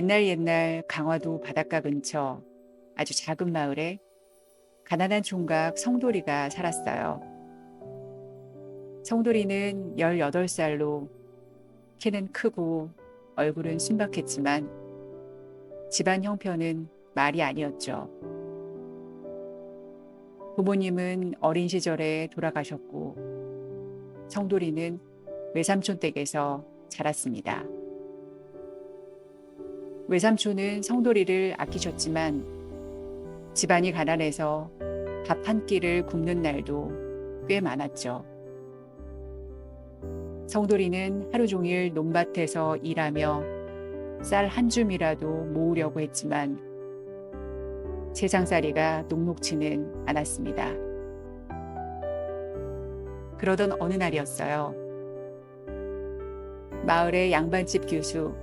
옛날 강화도 바닷가 근처 아주 작은 마을에 가난한 총각 성돌이가 살았어요. 성돌이는 18살로 키는 크고 얼굴은 순박했지만 집안 형편은 말이 아니었죠. 부모님은 어린 시절에 돌아가셨고 성돌이는 외삼촌 댁에서 자랐습니다. 외삼촌은 성돌이를 아끼셨지만 집안이 가난해서 밥 한 끼를 굶는 날도 꽤 많았죠. 성돌이는 하루 종일 논밭에서 일하며 쌀 한 줌이라도 모으려고 했지만 세상살이가 녹록지는 않았습니다. 그러던 어느 날이었어요. 마을의 양반집 교수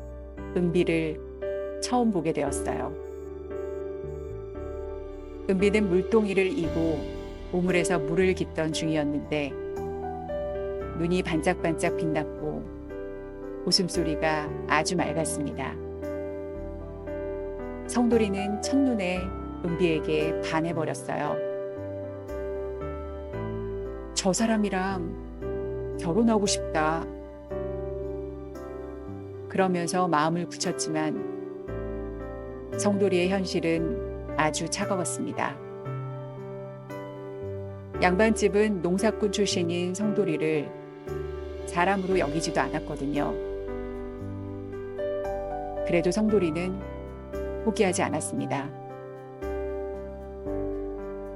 은비를 처음 보게 되었어요. 은비는 물동이를 이고 우물에서 물을 깃던 중이었는데 눈이 반짝반짝 빛났고 웃음소리가 아주 맑았습니다. 성돌이는 첫눈에 은비에게 반해버렸어요. 저 사람이랑 결혼하고 싶다. 그러면서 마음을 굳혔지만 성돌이의 현실은 아주 차가웠습니다. 양반집은 농사꾼 출신인 성돌이를 사람으로 여기지도 않았거든요. 그래도 성돌이는 포기하지 않았습니다.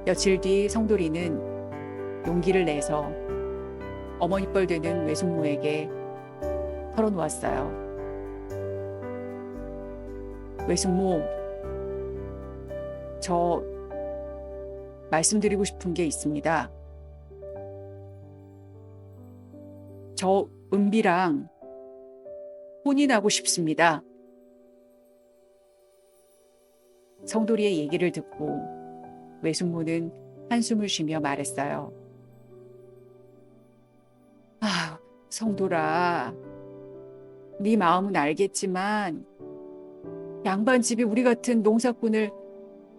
며칠 뒤 성돌이는 용기를 내서 어머니 뻘 되는 외숙모에게 털어놓았어요. 외숙모, 저 말씀드리고 싶은 게 있습니다. 저 은비랑 혼인하고 싶습니다. 성돌이의 얘기를 듣고 외숙모는 한숨을 쉬며 말했어요. 아, 성돌아, 네 마음은 알겠지만 양반집이 우리 같은 농사꾼을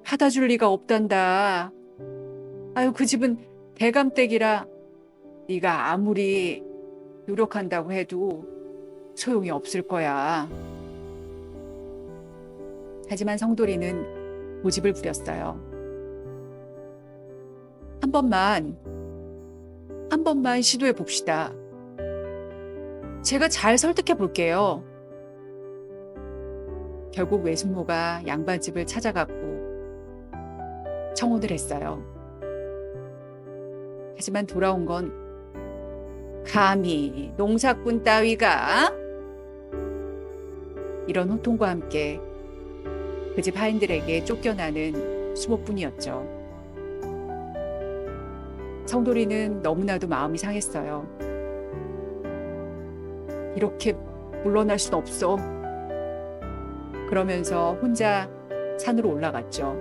받아줄 리가 없단다. 아유, 그 집은 대감댁이라 네가 아무리 노력한다고 해도 소용이 없을 거야. 하지만 성돌이는 고집을 부렸어요. 한 번만 시도해 봅시다. 제가 잘 설득해 볼게요. 결국 외숙모가 양반집을 찾아갔고 청혼을 했어요. 하지만 돌아온 건 감히 농사꾼 따위가? 이런 호통과 함께 그 집 하인들에게 쫓겨나는 수모뿐이었죠. 성돌이는 너무나도 마음이 상했어요. 이렇게 물러날 순 없어. 그러면서 혼자 산으로 올라갔죠.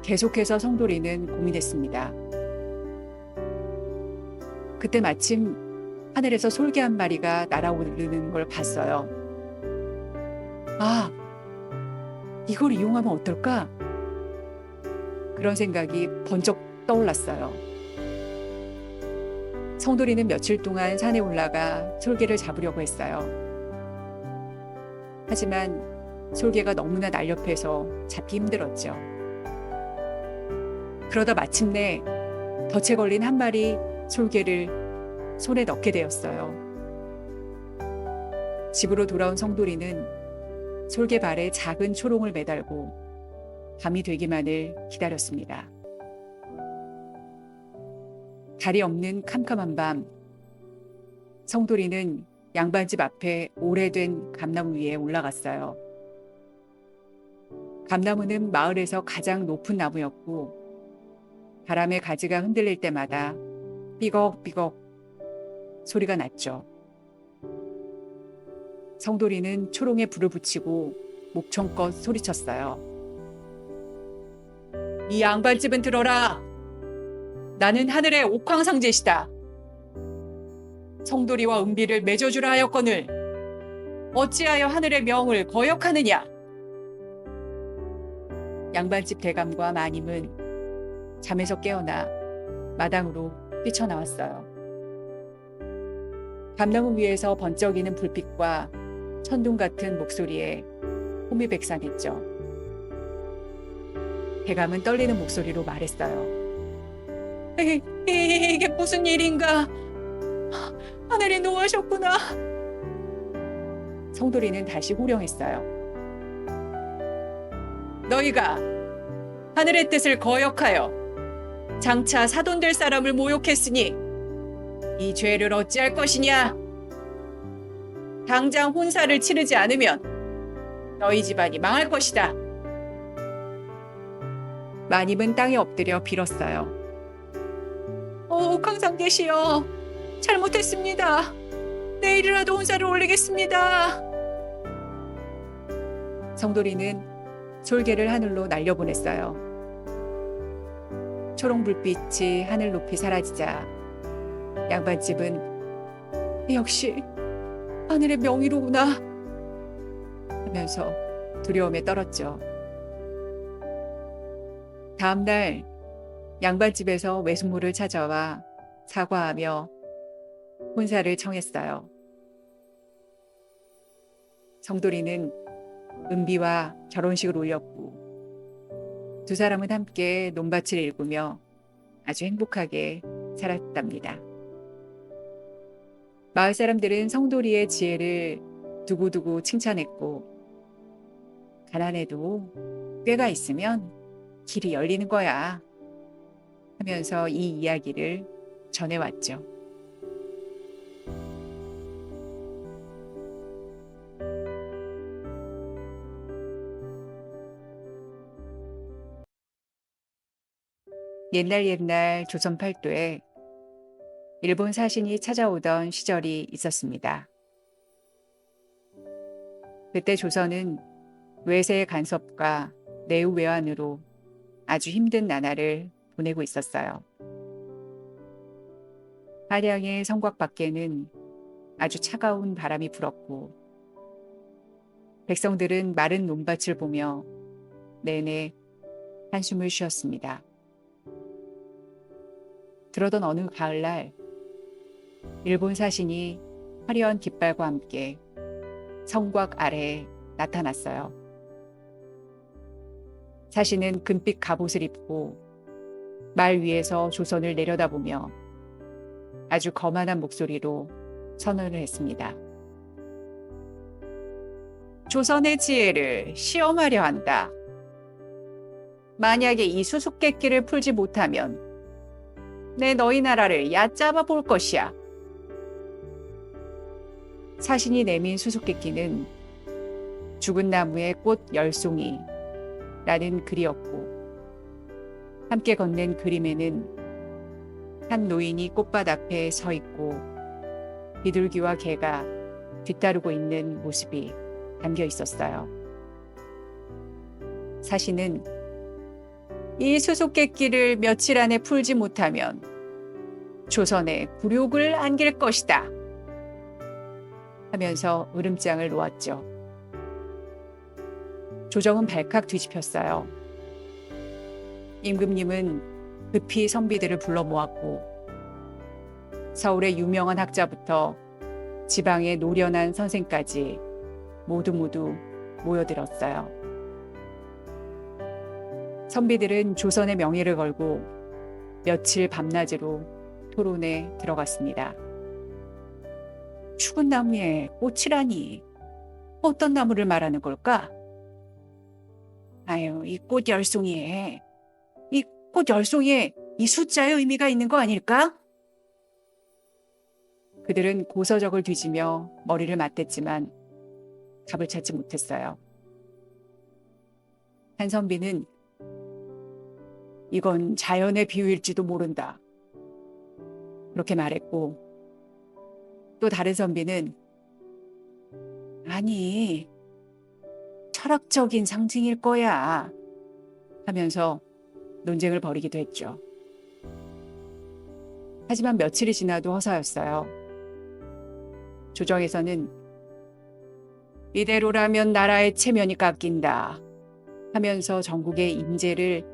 계속해서 성돌이는 고민했습니다. 그때 마침 하늘에서 솔개 한 마리가 날아오르는 걸 봤어요. 아, 이걸 이용하면 어떨까? 그런 생각이 번쩍 떠올랐어요. 성돌이는 며칠 동안 산에 올라가 솔개를 잡으려고 했어요. 하지만 솔개가 너무나 날렵해서 잡기 힘들었죠. 그러다 마침내 덫에 걸린 한 마리 솔개를 손에 넣게 되었어요. 집으로 돌아온 성돌이는 솔개 발에 작은 초롱을 매달고 밤이 되기만을 기다렸습니다. 달이 없는 캄캄한 밤, 성돌이는 양반집 앞에 오래된 감나무 위에 올라갔어요. 감나무는 마을에서 가장 높은 나무였고 바람에 가지가 흔들릴 때마다 삐걱삐걱 소리가 났죠. 성돌이는 초롱에 불을 붙이고 목청껏 소리쳤어요. 이 양반집은 들어라. 나는 하늘의 옥황상제시다. 성돌이와 은비를 맺어주라 하였거늘 어찌하여 하늘의 명을 거역하느냐? 양반집 대감과 마님은 잠에서 깨어나 마당으로 뛰쳐나왔어요. 감나무 위에서 번쩍이는 불빛과 천둥 같은 목소리에 호미백산했죠. 대감은 떨리는 목소리로 말했어요. 이게 무슨 일인가? 하늘이 노하셨구나. 성돌이는 다시 호령했어요. 너희가 하늘의 뜻을 거역하여 장차 사돈될 사람을 모욕했으니 이 죄를 어찌할 것이냐? 당장 혼사를 치르지 않으면 너희 집안이 망할 것이다. 마님은 땅에 엎드려 빌었어요. 강상제시여, 잘못했습니다. 내일이라도 혼사를 올리겠습니다. 성돌이는 솔개를 하늘로 날려보냈어요. 초록 불빛이 하늘 높이 사라지자 양반집은 역시 하늘의 명의로구나 하면서 두려움에 떨었죠. 다음 날 양반집에서 외숙모를 찾아와 사과하며 혼사를 청했어요. 성돌이는 은비와 결혼식을 올렸고 두 사람은 함께 논밭을 일구며 아주 행복하게 살았답니다. 마을 사람들은 성돌이의 지혜를 두고두고 칭찬했고 가난해도 꾀가 있으면 길이 열리는 거야 하면서 이 이야기를 전해왔죠. 옛날 조선 팔도에 일본 사신이 찾아오던 시절이 있었습니다. 그때 조선은 외세의 간섭과 내후 외환으로 아주 힘든 나날을 보내고 있었어요. 한양의 성곽 밖에는 아주 차가운 바람이 불었고 백성들은 마른 논밭을 보며 내내 한숨을 쉬었습니다. 그러던 어느 가을날 일본 사신이 화려한 깃발과 함께 성곽 아래에 나타났어요. 사신은 금빛 갑옷을 입고 말 위에서 조선을 내려다보며 아주 거만한 목소리로 선언을 했습니다. 조선의 지혜를 시험하려 한다. 만약에 이 수수께끼를 풀지 못하면 내 너희 나라를 얕잡아 볼 것이야. 사신이 내민 수수께끼는 죽은 나무의 꽃 10송이라는 글이었고 함께 건넨 그림에는 한 노인이 꽃밭 앞에 서 있고 비둘기와 개가 뒤따르고 있는 모습이 담겨 있었어요. 사신은 이 수수께끼를 며칠 안에 풀지 못하면 조선에 굴욕을 안길 것이다 하면서 으름장을 놓았죠. 조정은 발칵 뒤집혔어요. 임금님은 급히 선비들을 불러 모았고 서울의 유명한 학자부터 지방의 노련한 선생까지 모두 모여들었어요. 선비들은 조선의 명예를 걸고 며칠 밤낮으로 토론에 들어갔습니다. 죽은 나무에 꽃이라니 어떤 나무를 말하는 걸까? 아유, 이 꽃 10송이에 이 숫자의 의미가 있는 거 아닐까? 그들은 고서적을 뒤지며 머리를 맞댔지만 답을 찾지 못했어요. 한 선비는 이건 자연의 비유일지도 모른다 그렇게 말했고 또 다른 선비는 아니 철학적인 상징일 거야 하면서 논쟁을 벌이기도 했죠. 하지만 며칠이 지나도 허사였어요. 조정에서는 이대로라면 나라의 체면이 깎인다 하면서 전국의 인재를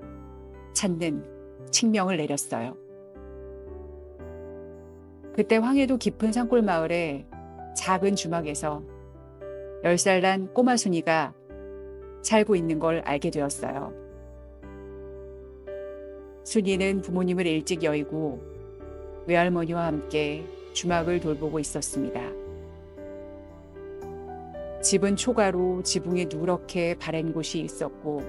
찾는 칙명을 내렸어요. 그때 황해도 깊은 산골 마을의 작은 주막에서 10살 난 꼬마 순이가 살고 있는 걸 알게 되었어요. 순이는 부모님을 일찍 여의고 외할머니와 함께 주막을 돌보고 있었습니다. 집은 초가로 지붕이 누렇게 바랜 곳이 있었고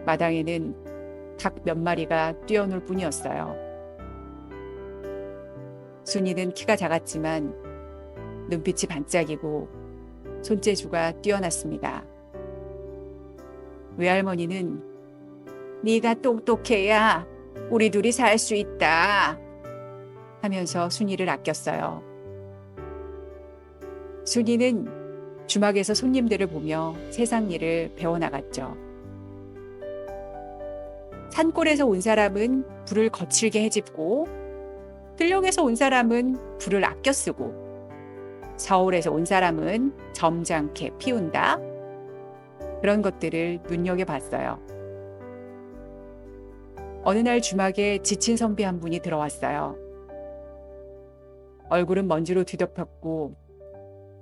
마당에는 닭 몇 마리가 뛰어놀 뿐이었어요. 순이는 키가 작았지만 눈빛이 반짝이고 손재주가 뛰어났습니다. 외할머니는 네가 똑똑해야 우리 둘이 살 수 있다 하면서 순이를 아꼈어요. 순이는 주막에서 손님들을 보며 세상 일을 배워나갔죠. 산골에서 온 사람은 불을 거칠게 헤집고 들녘에서 온 사람은 불을 아껴 쓰고 서울에서 온 사람은 점잖게 피운다. 그런 것들을 눈여겨봤어요. 어느 날 주막에 지친 선비 한 분이 들어왔어요. 얼굴은 먼지로 뒤덮였고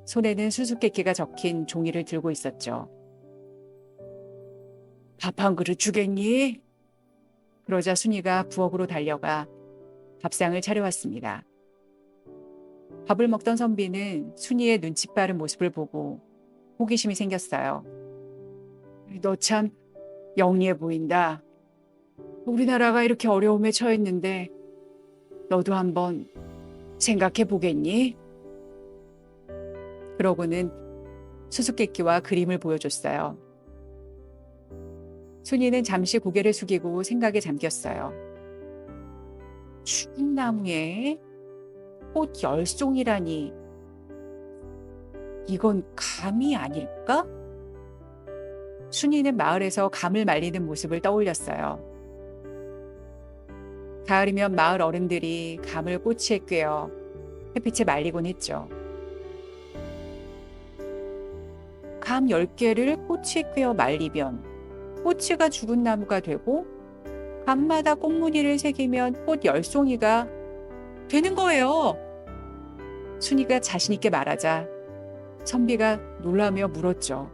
손에는 수수께끼가 적힌 종이를 들고 있었죠. 밥 한 그릇 주겠니? 그러자 순이가 부엌으로 달려가 밥상을 차려왔습니다. 밥을 먹던 선비는 순이의 눈치 빠른 모습을 보고 호기심이 생겼어요. 너 참 영리해 보인다. 우리나라가 이렇게 어려움에 처했는데 너도 한번 생각해 보겠니? 그러고는 수수께끼와 그림을 보여줬어요. 순이는 잠시 고개를 숙이고 생각에 잠겼어요. 추운 나무에 꽃 10송이라니 이건 감이 아닐까? 순이는 마을에서 감을 말리는 모습을 떠올렸어요. 가을이면 마을 어른들이 감을 꼬치에 꿰어 햇빛에 말리곤 했죠. 감 10개를 꼬치에 꿰어 말리면 꼬치가 죽은 나무가 되고 감마다 꽃무늬를 새기면 꽃 10송이가 되는 거예요. 순이가 자신 있게 말하자 선비가 놀라며 물었죠.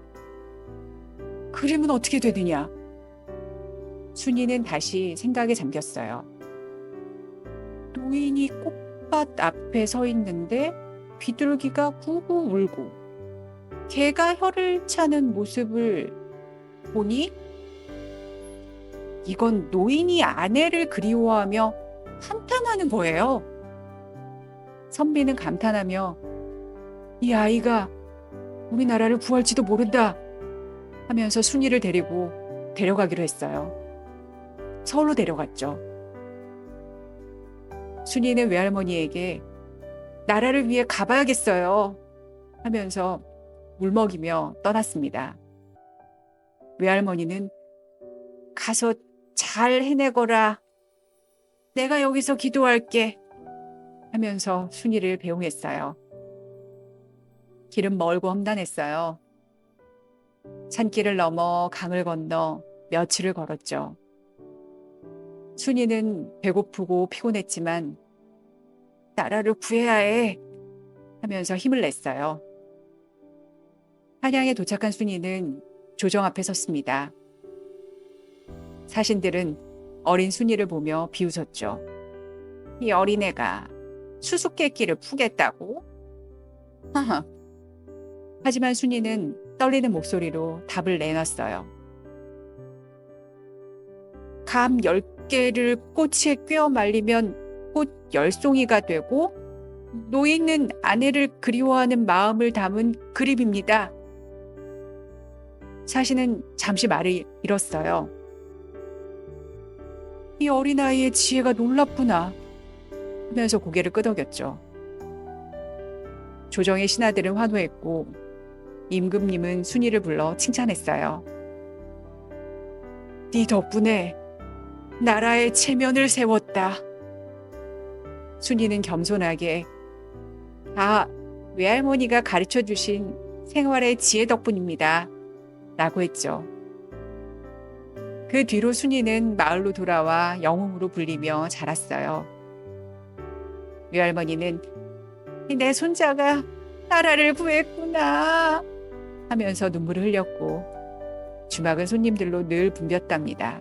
그림은 어떻게 되느냐? 순이는 다시 생각에 잠겼어요. 노인이 꽃밭 앞에 서 있는데 비둘기가 구구 울고 개가 혀를 차는 모습을 보니 이건 노인이 아내를 그리워하며 한탄하는 거예요. 선비는 감탄하며 이 아이가 우리나라를 구할지도 모른다 하면서 순이를 데리고 데려가기로 했어요. 서울로 데려갔죠. 순이는 외할머니에게 나라를 위해 가봐야겠어요 하면서 울먹이며 떠났습니다. 외할머니는 가서 잘 해내거라. 내가 여기서 기도할게 하면서 순이를 배웅했어요. 길은 멀고 험난했어요. 산길을 넘어 강을 건너 며칠을 걸었죠. 순이는 배고프고 피곤했지만 나라를 구해야 해 하면서 힘을 냈어요. 한양에 도착한 순이는 조정 앞에 섰습니다. 사신들은 어린 순이를 보며 비웃었죠. 이 어린애가 수수께끼를 푸겠다고? 하하. 하지만 순이는 떨리는 목소리로 답을 내놨어요. 감 10개를 꼬치에 꿰어 말리면 꽃 10송이가 되고 노인은 아내를 그리워하는 마음을 담은 그림입니다. 사신은 잠시 말을 잃었어요. 이 어린아이의 지혜가 놀랍구나 하면서 고개를 끄덕였죠. 조정의 신하들은 환호했고 임금님은 순이를 불러 칭찬했어요. 네 덕분에 나라의 체면을 세웠다. 순이는 겸손하게 다 외할머니가 가르쳐주신 생활의 지혜 덕분입니다. 라고 했죠. 그 뒤로 순이는 마을로 돌아와 영웅으로 불리며 자랐어요. 외할머니는 내 손자가 나라를 구했구나 하면서 눈물을 흘렸고 주막은 손님들로 늘 붐볐답니다.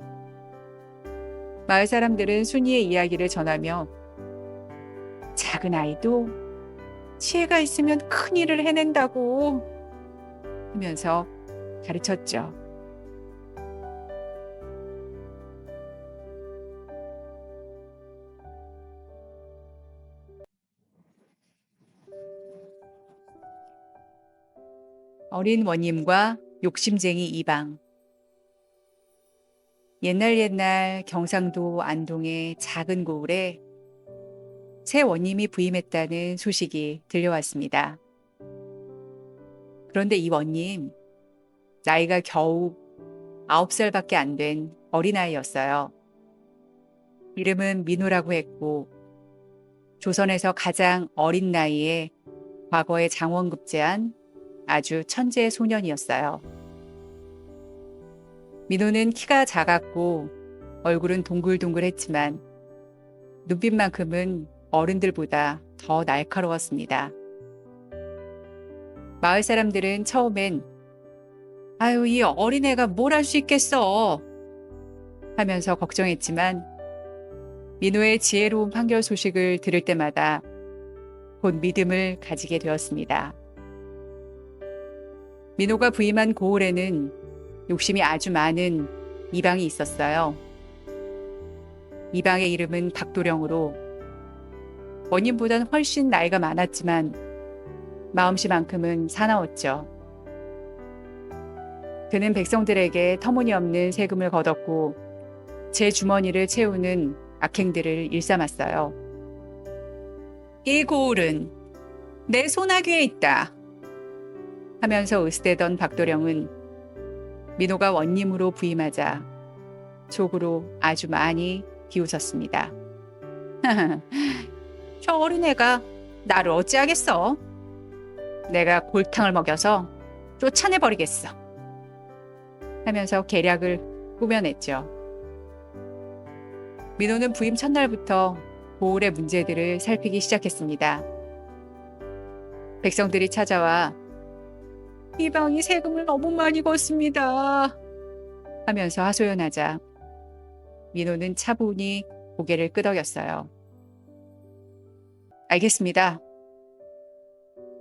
마을 사람들은 순이의 이야기를 전하며 작은 아이도 지혜가 있으면 큰 일을 해낸다고 하면서 가르쳤죠. 어린 원님과 욕심쟁이 이방. 옛날 경상도 안동의 작은 고을에 새 원님이 부임했다는 소식이 들려왔습니다. 그런데 이 원님, 나이가 겨우 9살밖에 안 된 어린아이였어요. 이름은 민호라고 했고 조선에서 가장 어린 나이에 과거에 장원급제한 아주 천재 소년이었어요. 민호는 키가 작았고 얼굴은 동글동글했지만 눈빛만큼은 어른들보다 더 날카로웠습니다. 마을 사람들은 처음엔 아유, 이 어린애가 뭘 할 수 있겠어 하면서 걱정했지만 민호의 지혜로운 판결 소식을 들을 때마다 곧 믿음을 가지게 되었습니다. 민호가 부임한 고을에는 욕심이 아주 많은 이방이 있었어요. 이방의 이름은 박도령으로 원님보다는 훨씬 나이가 많았지만 마음씨만큼은 사나웠죠. 그는 백성들에게 터무니없는 세금을 걷었고 제 주머니를 채우는 악행들을 일삼았어요. 이 고을은 내 소나귀에 있다 하면서 으스대던 박도령은 민호가 원님으로 부임하자 속으로 아주 많이 비웃었습니다. 저 어린애가 나를 어찌하겠어? 내가 골탕을 먹여서 쫓아내버리겠어 하면서 계략을 꾸며냈죠. 민호는 부임 첫날부터 고을의 문제들을 살피기 시작했습니다. 백성들이 찾아와 이방이 세금을 너무 많이 걷습니다 하면서 하소연하자 민호는 차분히 고개를 끄덕였어요. 알겠습니다.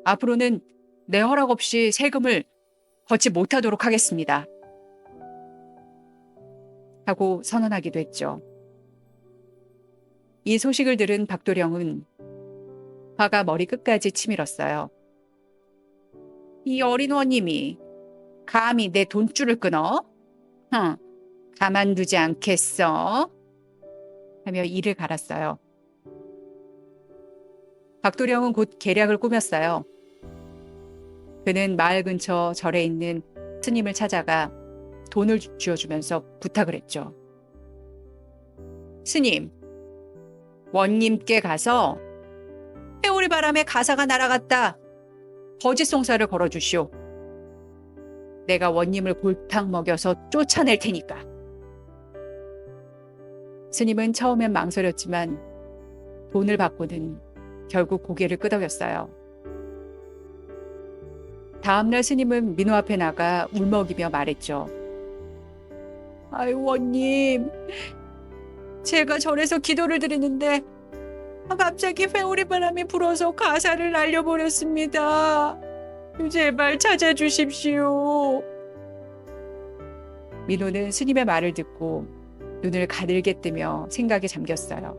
앞으로는 내 허락 없이 세금을 걷지 못하도록 하겠습니다 하고 선언하기도 했죠. 이 소식을 들은 박도령은 화가 머리 끝까지 치밀었어요. 이 어린 원님이 감히 내 돈줄을 끊어? 가만두지 않겠어? 하며 이를 갈았어요. 박도령은 곧 계략을 꾸몄어요. 그는 마을 근처 절에 있는 스님을 찾아가 돈을 쥐어주면서 부탁을 했죠. 스님, 원님께 가서 회오리 바람에 가사가 날아갔다. 거짓 송사를 걸어주시오. 내가 원님을 골탕 먹여서 쫓아낼 테니까. 스님은 처음엔 망설였지만 돈을 받고는 결국 고개를 끄덕였어요. 다음날 스님은 민호 앞에 나가 울먹이며 말했죠. 아유, 원님. 제가 절에서 기도를 드리는데 갑자기 회오리 바람이 불어서 가사를 날려버렸습니다. 제발 찾아주십시오. 민호는 스님의 말을 듣고 눈을 가늘게 뜨며 생각에 잠겼어요.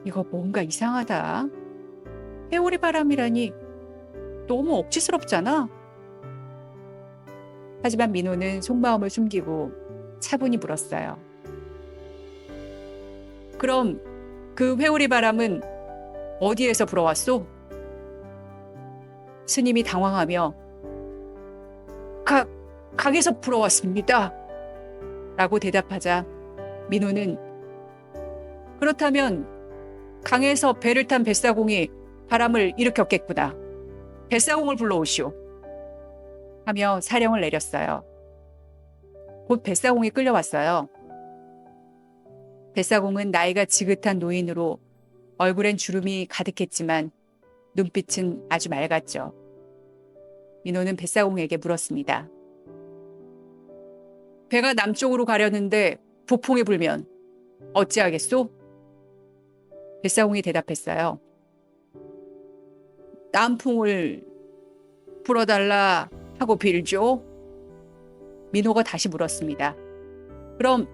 이거 뭔가 이상하다. 회오리 바람이라니 너무 억지스럽잖아. 하지만 민호는 속마음을 숨기고 차분히 물었어요. 그럼 그 회오리 바람은 어디에서 불어왔소? 스님이 당황하며 강에서 불어왔습니다 라고 대답하자 민호는 그렇다면 강에서 배를 탄 뱃사공이 바람을 일으켰겠구나 뱃사공을 불러오시오. 하며 사령을 내렸어요. 곧 뱃사공이 끌려왔어요. 뱃사공은 나이가 지긋한 노인으로 얼굴엔 주름이 가득했지만 눈빛은 아주 맑았죠. 민호는 뱃사공에게 물었습니다. 배가 남쪽으로 가려는데 북풍이 불면 어찌하겠소? 뱃사공이 대답했어요. 남풍을 불어달라 하고 빌죠. 민호가 다시 물었습니다. 그럼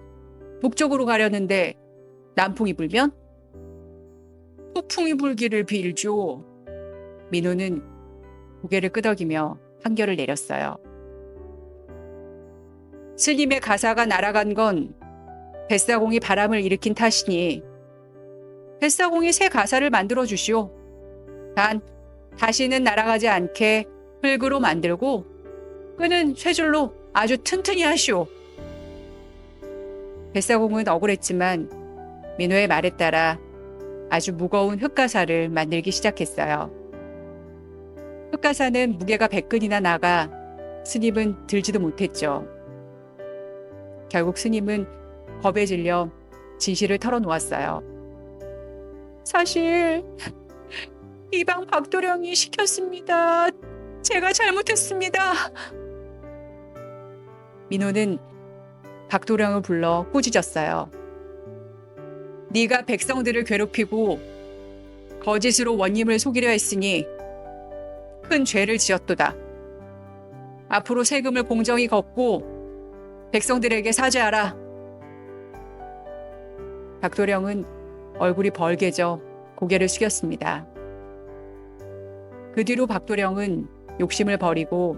북쪽으로 가려는데 남풍이 불면? 북풍이 불기를 빌죠. 민호는 고개를 끄덕이며 판결을 내렸어요. 스님의 가사가 날아간 건 뱃사공이 바람을 일으킨 탓이니 뱃사공이 새 가사를 만들어 주시오. 단 다시는 날아가지 않게 흙으로 만들고 끈은 쇠줄로 아주 튼튼히 하시오. 뱃사공은 억울했지만 민호의 말에 따라 아주 무거운 흙가사를 만들기 시작했어요. 흙가사는 무게가 100근이나 나가 스님은 들지도 못했죠. 결국 스님은 겁에 질려 진실을 털어놓았어요. 사실 이방 박도령이 시켰습니다. 제가 잘못했습니다. 민호는 박도령을 불러 꾸짖었어요. 네가 백성들을 괴롭히고 거짓으로 원님을 속이려 했으니 큰 죄를 지었도다. 앞으로 세금을 공정히 걷고 백성들에게 사죄하라. 박도령은 얼굴이 벌개져 고개를 숙였습니다. 그 뒤로 박도령은 욕심을 버리고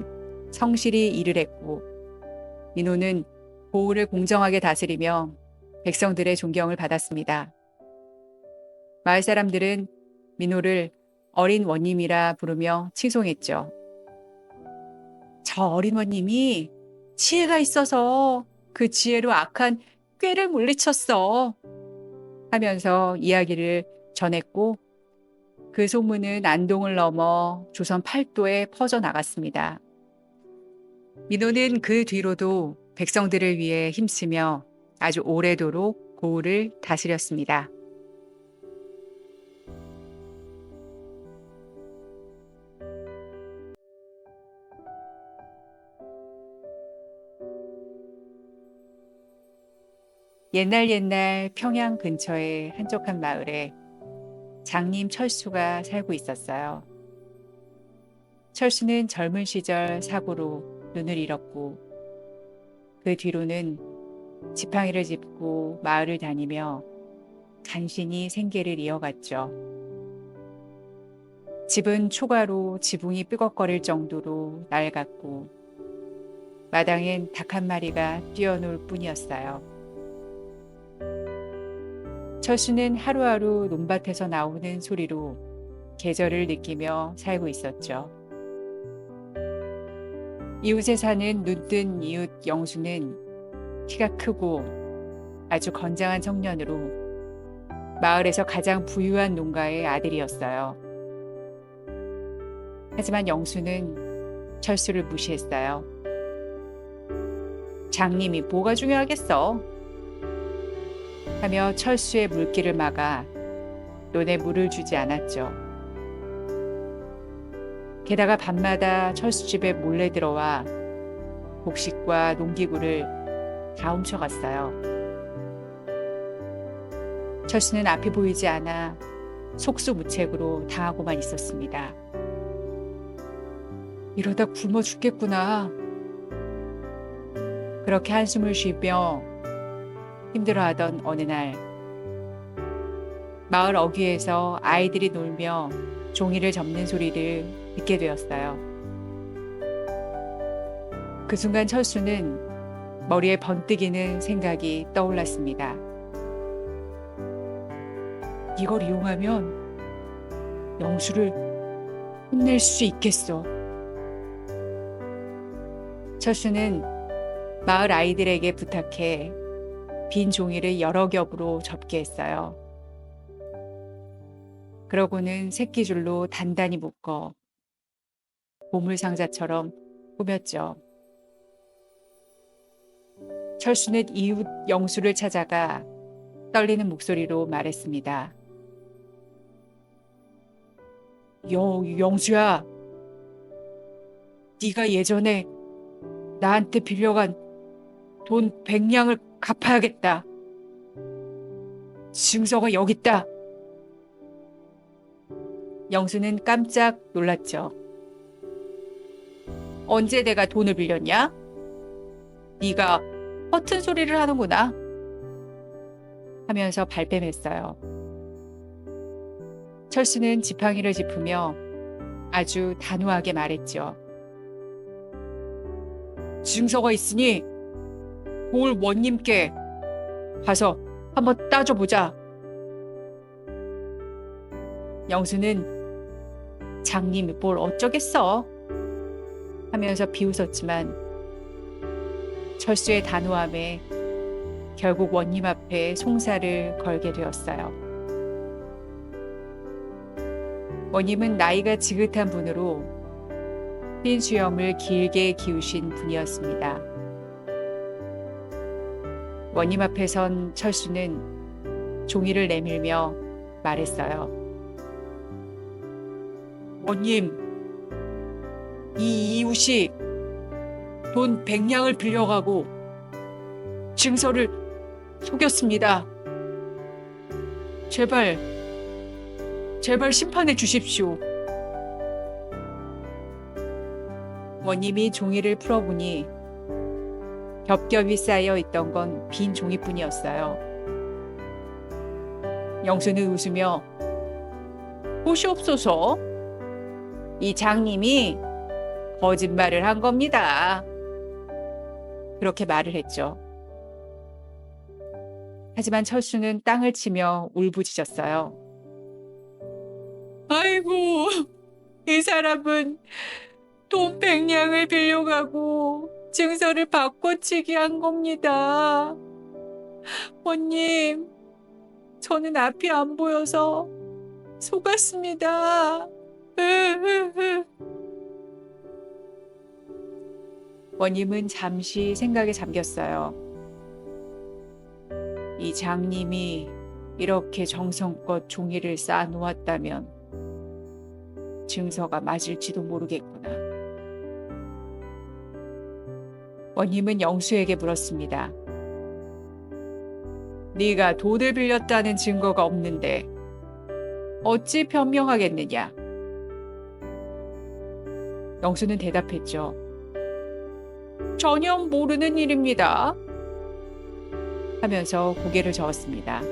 성실히 일을 했고 민호는 고을을 공정하게 다스리며 백성들의 존경을 받았습니다. 마을 사람들은 민호를 어린 원님이라 부르며 칭송했죠. 저 어린 원님이 지혜가 있어서 그 지혜로 악한 꾀를 물리쳤어 하면서 이야기를 전했고 그 소문은 안동을 넘어 조선 팔도에 퍼져나갔습니다. 민호는 그 뒤로도 백성들을 위해 힘쓰며 아주 오래도록 고을을 다스렸습니다. 옛날 평양 근처의 한적한 마을에 장님 철수가 살고 있었어요. 철수는 젊은 시절 사고로 눈을 잃었고 그 뒤로는 지팡이를 짚고 마을을 다니며 간신히 생계를 이어갔죠. 집은 초가로 지붕이 삐걱거릴 정도로 낡았고 마당엔 닭 한 마리가 뛰어놀 뿐이었어요. 철수는 하루하루 논밭에서 나오는 소리로 계절을 느끼며 살고 있었죠. 이웃에 사는 눈뜬 이웃 영수는 키가 크고 아주 건장한 청년으로 마을에서 가장 부유한 농가의 아들이었어요. 하지만 영수는 철수를 무시했어요. 장님이 뭐가 중요하겠어? 하며 철수의 물길을 막아 논에 물을 주지 않았죠. 게다가 밤마다 철수 집에 몰래 들어와 곡식과 농기구를 다 훔쳐갔어요. 철수는 앞이 보이지 않아 속수무책으로 당하고만 있었습니다. 이러다 굶어 죽겠구나. 그렇게 한숨을 쉬며 힘들어하던 어느 날 마을 어귀에서 아이들이 놀며 종이를 접는 소리를 듣게 되었어요. 그 순간 철수는 머리에 번뜩이는 생각이 떠올랐습니다. 이걸 이용하면 영수를 혼낼 수 있겠어. 철수는 마을 아이들에게 부탁해 빈 종이를 여러 겹으로 접게 했어요. 그러고는 새끼줄로 단단히 묶어 보물상자처럼 꾸몄죠. 철수는 이웃 영수를 찾아가 떨리는 목소리로 말했습니다. 영수야, 네가 예전에 나한테 빌려간 돈 100냥을 갚아야겠다. 증서가 여기 있다. 영수는 깜짝 놀랐죠. 언제 내가 돈을 빌렸냐? 네가 허튼 소리를 하는구나. 하면서 발뺌했어요. 철수는 지팡이를 짚으며 아주 단호하게 말했죠. 증서가 있으니 볼 원님께 가서 한번 따져보자. 영수는 장님이 뭘 어쩌겠어 하면서 비웃었지만 철수의 단호함에 결국 원님 앞에 송사를 걸게 되었어요. 원님은 나이가 지긋한 분으로 흰 수염을 길게 기우신 분이었습니다. 원님 앞에 선 철수는 종이를 내밀며 말했어요. 원님, 이 이웃이 돈 100냥을 빌려가고 증서를 속였습니다. 제발 심판해 주십시오. 원님이 종이를 풀어보니 겹겹이 쌓여 있던 건 빈 종이뿐이었어요. 영수는 웃으며 보시옵소서, 이 장님이 거짓말을 한 겁니다. 그렇게 말을 했죠. 하지만 철수는 땅을 치며 울부짖었어요. 아이고, 이 사람은 돈 100냥을 빌려가고 증서를 바꿔치기 한 겁니다. 원님, 저는 앞이 안 보여서 속았습니다. 원님은 잠시 생각에 잠겼어요. 이 장님이 이렇게 정성껏 종이를 쌓아놓았다면 증서가 맞을지도 모르겠구나. 원님은 영수에게 물었습니다. 네가 돈을 빌렸다는 증거가 없는데 어찌 변명하겠느냐? 영수는 대답했죠. 전혀 모르는 일입니다. 하면서 고개를 저었습니다.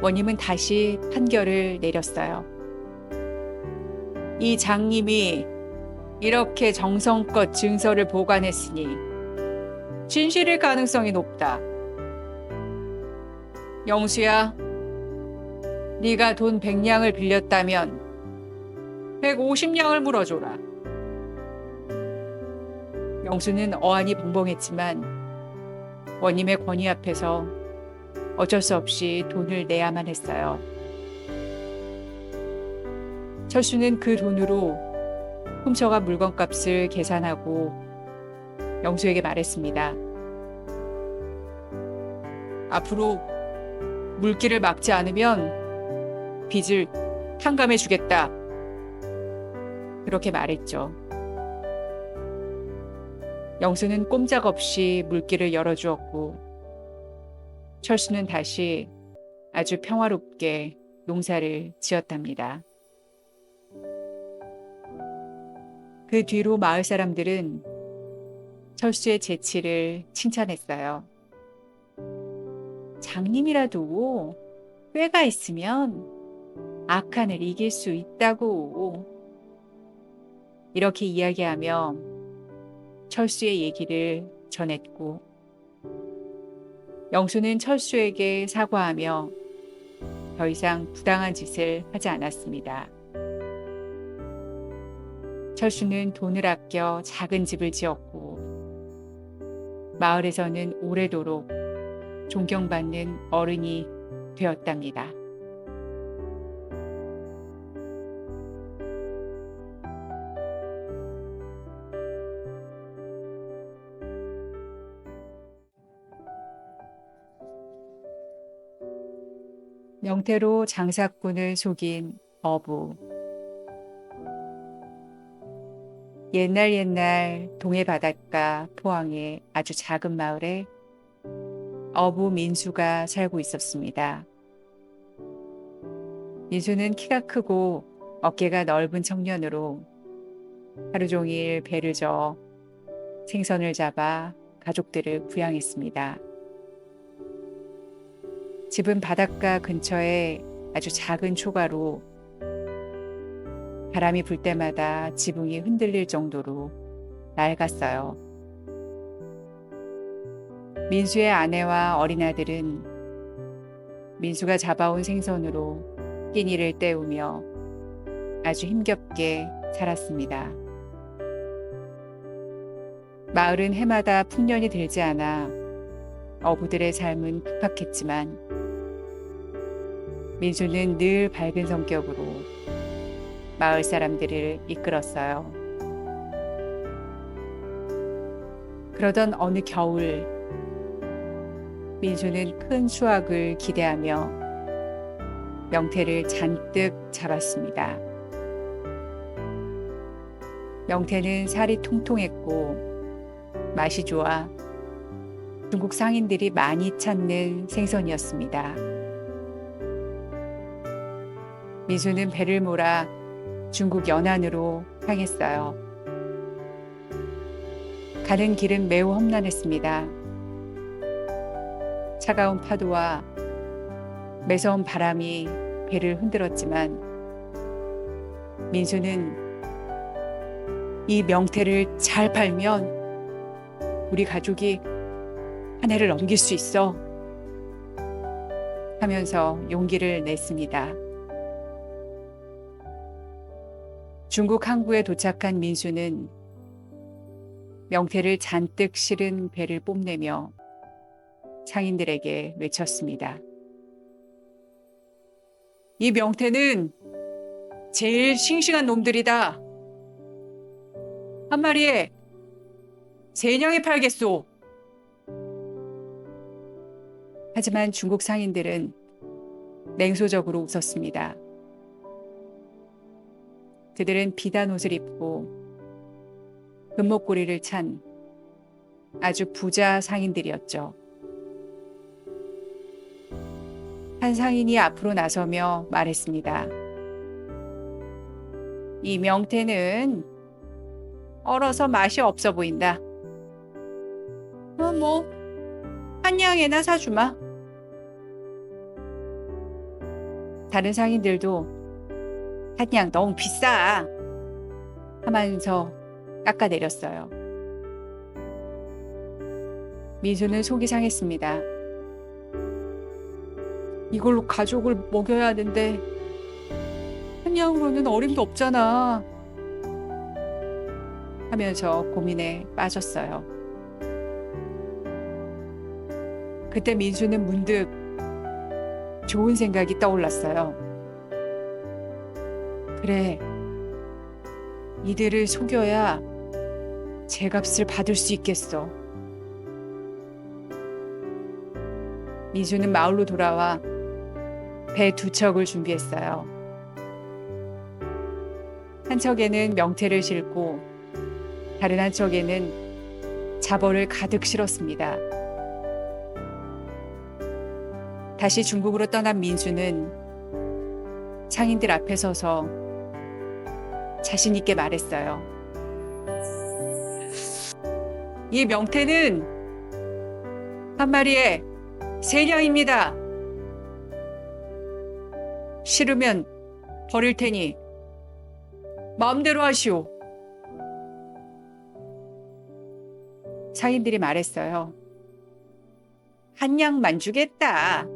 원님은 다시 판결을 내렸어요. 이 장님이 이렇게 정성껏 증서를 보관했으니 진실일 가능성이 높다. 영수야, 네가 돈 100냥을 빌렸다면 150냥을 물어줘라. 영수는 어안이 벙벙했지만 원님의 권위 앞에서 어쩔 수 없이 돈을 내야만 했어요. 철수는 그 돈으로 훔쳐간 물건값을 계산하고 영수에게 말했습니다. 앞으로 물길을 막지 않으면 빚을 탕감해 주겠다. 그렇게 말했죠. 영수는 꼼짝없이 물길을 열어주었고 철수는 다시 아주 평화롭게 농사를 지었답니다. 그 뒤로 마을 사람들은 철수의 재치를 칭찬했어요. 장님이라도 꾀가 있으면 악한을 이길 수 있다고. 이렇게 이야기하며 철수의 얘기를 전했고 영수는 철수에게 사과하며 더 이상 부당한 짓을 하지 않았습니다. 철수는 돈을 아껴 작은 집을 지었고 마을에서는 오래도록 존경받는 어른이 되었답니다. 명태로 장사꾼을 속인 어부. 옛날 동해 바닷가 포항의 아주 작은 마을에 어부 민수가 살고 있었습니다. 민수는 키가 크고 어깨가 넓은 청년으로 하루 종일 배를 저어 생선을 잡아 가족들을 부양했습니다. 집은 바닷가 근처에 아주 작은 초가로 바람이 불 때마다 지붕이 흔들릴 정도로 낡았어요. 민수의 아내와 어린 아들은 민수가 잡아온 생선으로 끼니를 때우며 아주 힘겹게 살았습니다. 마을은 해마다 풍년이 들지 않아 어부들의 삶은 팍팍했지만 민수는 늘 밝은 성격으로 마을 사람들을 이끌었어요. 그러던 어느 겨울, 민수는 큰 수확을 기대하며 명태를 잔뜩 잡았습니다. 명태는 살이 통통했고 맛이 좋아 중국 상인들이 많이 찾는 생선이었습니다. 민수는 배를 몰아 중국 연안으로 향했어요. 가는 길은 매우 험난했습니다. 차가운 파도와 매서운 바람이 배를 흔들었지만 민수는 이 명태를 잘 팔면 우리 가족이 한 해를 넘길 수 있어 하면서 용기를 냈습니다. 중국 항구에 도착한 민수는 명태를 잔뜩 실은 배를 뽐내며 상인들에게 외쳤습니다. 이 명태는 제일 싱싱한 놈들이다. 한 마리에 3냥에 팔겠소. 하지만 중국 상인들은 냉소적으로 웃었습니다. 그들은 비단 옷을 입고 금목걸이를 찬 아주 부자 상인들이었죠. 한 상인이 앞으로 나서며 말했습니다. 이 명태는 얼어서 맛이 없어 보인다. 한 냥에나 사주마. 다른 상인들도 한 냥 너무 비싸 하면서 깎아내렸어요. 민수는 속이 상했습니다. 이걸로 가족을 먹여야 하는데 한 냥으로는 어림도 없잖아 하면서 고민에 빠졌어요. 그때 민수는 문득 좋은 생각이 떠올랐어요. 그래, 이들을 속여야 제값을 받을 수 있겠어. 민수는 마을로 돌아와 배 2척을 준비했어요. 한 척에는 명태를 싣고 다른 한 척에는 잡어를 가득 실었습니다. 다시 중국으로 떠난 민수는 상인들 앞에 서서 자신 있게 말했어요. 이 명태는 한 마리에 3냥입니다. 싫으면 버릴 테니 마음대로 하시오. 상인들이 말했어요. 한 냥만 주겠다.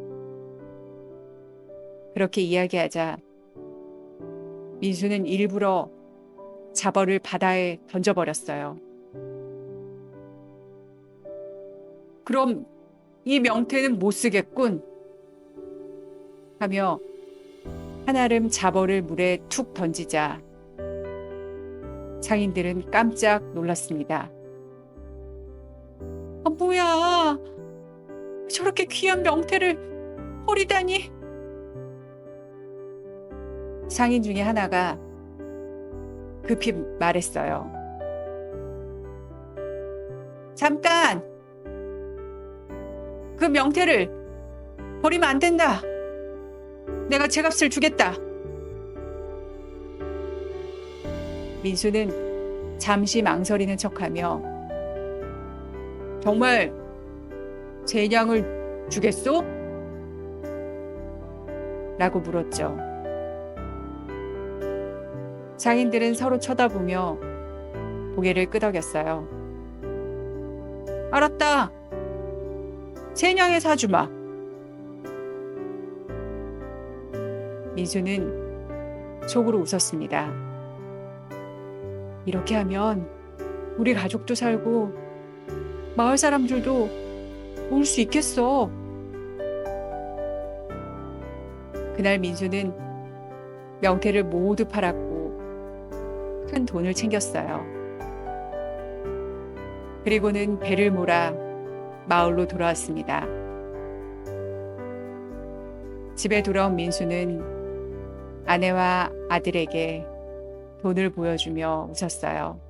그렇게 이야기하자 민수는 일부러 잡어를 바다에 던져버렸어요. 그럼 이 명태는 못 쓰겠군 하며 한아름 잡어를 물에 툭 던지자 상인들은 깜짝 놀랐습니다. 뭐야, 저렇게 귀한 명태를 버리다니. 상인 중에 하나가 급히 말했어요. 잠깐! 그 명태를 버리면 안 된다. 내가 제값을 주겠다. 민수는 잠시 망설이는 척하며 정말 제 양을 주겠소? 라고 물었죠. 상인들은 서로 쳐다보며 고개를 끄덕였어요. 알았다. 제 양에 사주마. 민수는 속으로 웃었습니다. 이렇게 하면 우리 가족도 살고 마을 사람들도 올 수 있겠어. 그날 민수는 명태를 모두 팔았고 큰 돈을 챙겼어요. 그리고는 배를 몰아 마을로 돌아왔습니다. 집에 돌아온 민수는 아내와 아들에게 돈을 보여주며 웃었어요.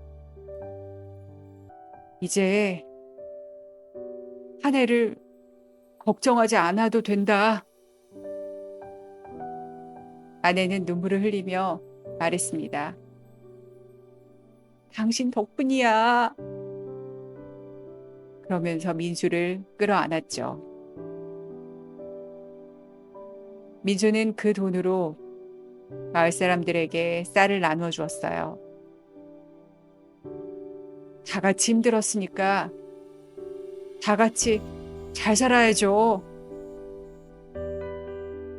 이제 한 해를 걱정하지 않아도 된다. 아내는 눈물을 흘리며 말했습니다. 당신 덕분이야. 그러면서 민수를 끌어안았죠. 민수는 그 돈으로 마을 사람들에게 쌀을 나누어 주었어요. 다 같이 힘들었으니까 다 같이 잘 살아야죠.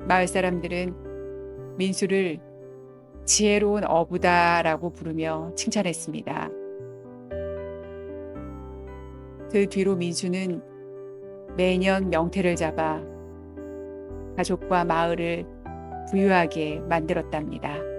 마을 사람들은 민수를 지혜로운 어부다라고 부르며 칭찬했습니다. 그 뒤로 민수는 매년 명태를 잡아 가족과 마을을 부유하게 만들었답니다.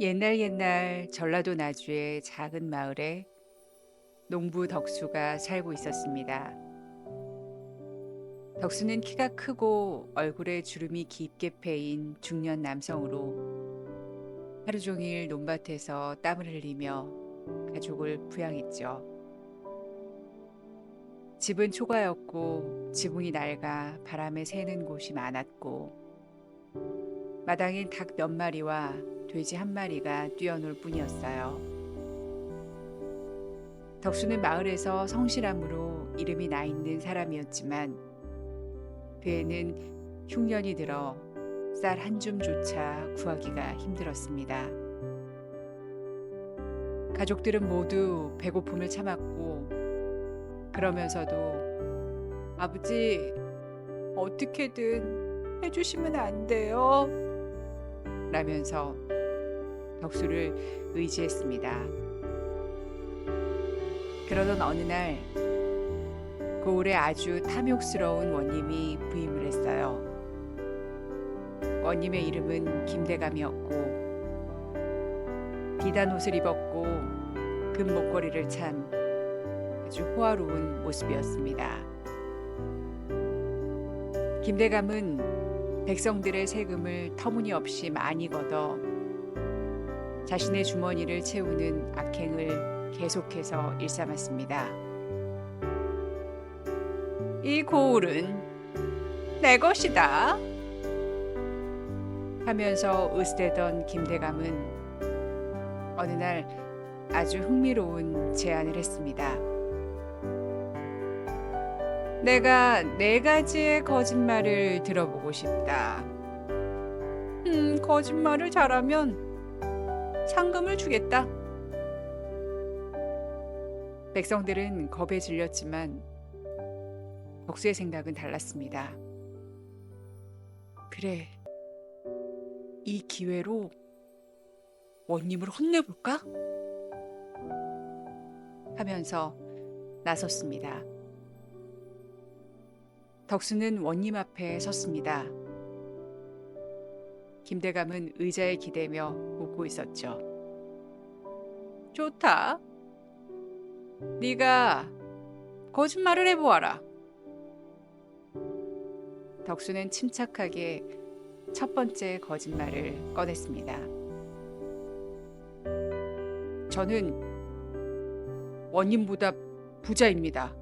옛날 전라도 나주의 작은 마을에 농부 덕수가 살고 있었습니다. 덕수는 키가 크고 얼굴에 주름이 깊게 패인 중년 남성으로 하루 종일 논밭에서 땀을 흘리며 가족을 부양했죠. 집은 초가였고 지붕이 낡아 바람에 새는 곳이 많았고 마당엔 닭 몇 마리와 돼지 한 마리가 뛰어놀 뿐이었어요. 덕수는 마을에서 성실함으로 이름이 나 있는 사람이었지만 그에는 흉년이 들어 쌀 한 줌조차 구하기가 힘들었습니다. 가족들은 모두 배고픔을 참았고 그러면서도 아버지 어떻게든 해주시면 안 돼요? 라면서 덕수를 의지했습니다. 그러던 어느 날 고을에 아주 탐욕스러운 원님이 부임을 했어요. 원님의 이름은 김대감이었고 비단 옷을 입었고 금 목걸이를 찬 아주 호화로운 모습이었습니다. 김대감은 백성들의 세금을 터무니없이 많이 걷어 자신의 주머니를 채우는 악행을 계속해서 일삼았습니다. 이 고을은 내 것이다 하면서 으스대던 김대감은 어느 날 아주 흥미로운 제안을 했습니다. 내가 4가지의 거짓말을 들어보고 싶다. 거짓말을 잘하면 상금을 주겠다. 백성들은 겁에 질렸지만 덕수의 생각은 달랐습니다. 그래, 이 기회로 원님을 혼내볼까? 하면서 나섰습니다. 덕수는 원님 앞에 섰습니다. 김대감은 의자에 기대며 웃고 있었죠. 좋다. 네가 거짓말을 해보아라. 덕수는 침착하게 첫 번째 거짓말을 꺼냈습니다. 저는 원님보다 부자입니다.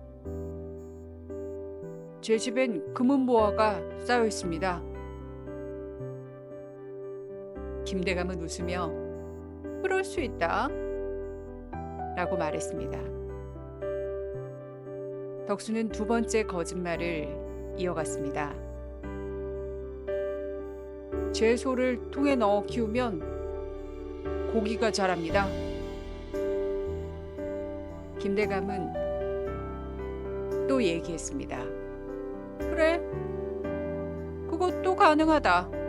제 집엔 금은보화가 쌓여 있습니다. 김대감은 웃으며 그럴 수 있다 라고 말했습니다. 덕수는 두 번째 거짓말을 이어갔습니다. 제 소를 통에 넣어 키우면 고기가 자랍니다. 김대감은 또 얘기했습니다. 그래, 그것도 가능하다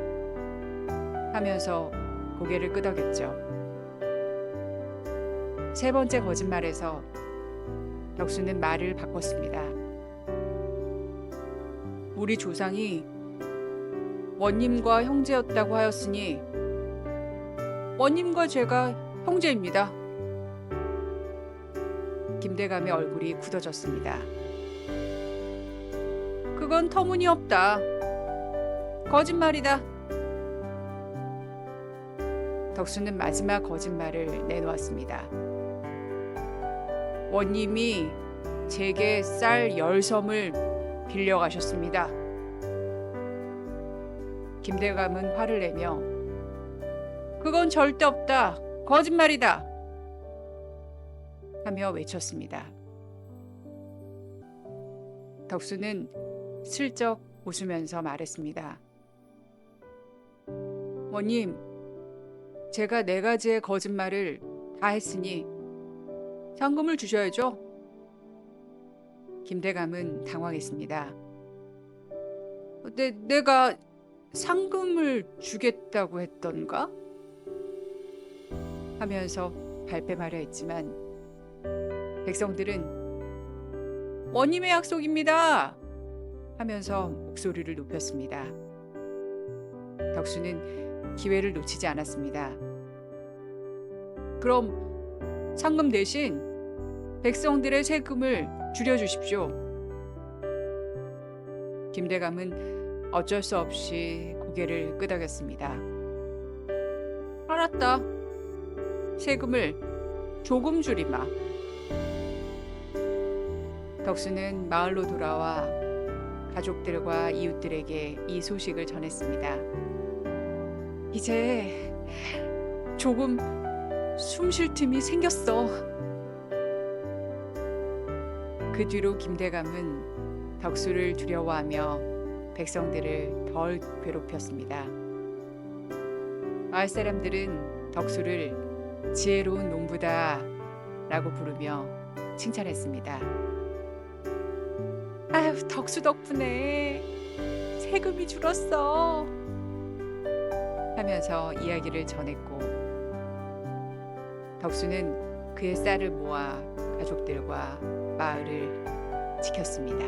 하면서 고개를 끄덕였죠. 세 번째 거짓말에서 덕수는 말을 바꿨습니다. 우리 조상이 원님과 형제였다고 하였으니 원님과 제가 형제입니다. 김대감의 얼굴이 굳어졌습니다. 그건 터무니없다. 거짓말이다. 덕수는 마지막 거짓말을 내놓았습니다. 원님이 제게 쌀 10섬을 빌려가셨습니다. 김대감은 화를 내며 그건 절대 없다. 거짓말이다. 하며 외쳤습니다. 덕수는 슬쩍 웃으면서 말했습니다. 원님, 제가 4가지의 거짓말을 다 했으니 상금을 주셔야죠. 김대감은 당황했습니다. 내가 상금을 주겠다고 했던가? 하면서 발뺌하려 했지만 백성들은 원님의 약속입니다 하면서 목소리를 높였습니다. 덕수는 기회를 놓치지 않았습니다. 그럼 상금 대신 백성들의 세금을 줄여주십시오. 김대감은 어쩔 수 없이 고개를 끄덕였습니다. 알았다. 세금을 조금 줄이마. 덕수는 마을로 돌아와 가족들과 이웃들에게 이 소식을 전했습니다. 이제 조금 숨 쉴 틈이 생겼어. 그 뒤로 김대감은 덕수를 두려워하며 백성들을 덜 괴롭혔습니다. 마을 사람들은 덕수를 지혜로운 농부다 라고 부르며 칭찬했습니다. 아유, 덕수 덕분에 세금이 줄었어 하면서 이야기를 전했고 덕수는 그의 쌀을 모아 가족들과 마을을 지켰습니다.